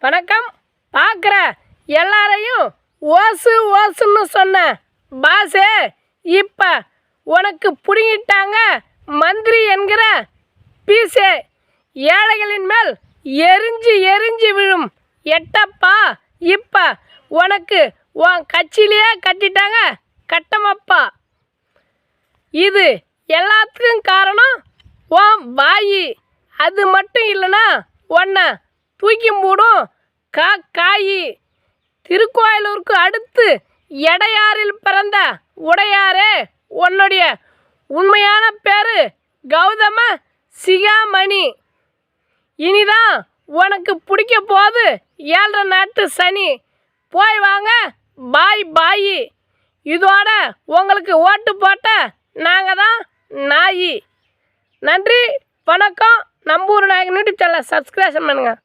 வணக்கம். பார்க்குற எல்லாரையும் ஓசு ஓசுன்னு சொன்ன பாசே இப்போ உனக்கு பிடிங்கிட்டாங்க மந்திரி என்கிற பீசே. ஏழைகளின் மேல் எரிஞ்சு எரிஞ்சு விழும் எட்டப்பா இப்போ உனக்கு உன் கட்சியிலேயே கட்டிட்டாங்க கட்டமப்பா. இது எல்லாத்துக்கும் காரணம் உன் வாயி. அது மட்டும் இல்லைன்னா உன்னை தூக்கி மூடும் காயி. திருக்கோயிலூருக்கு அடுத்து எடையாரில் பிறந்த உடையாரே, உன்னுடைய உண்மையான பேர் கௌதம சிகாமணி. இனிதான் உனக்கு பிடிக்க போது 7.5 நாட்டு சனி. போய் வாங்க பாய் பாயி. இதோட உங்களுக்கு ஓட்டு போட்ட நாங்கள் தான் நாயி. நன்றி வணக்கம். நம்பூர் நாயகன் யூடியூப் சேனலை சப்ஸ்கிரைப் பண்ணுங்கள்.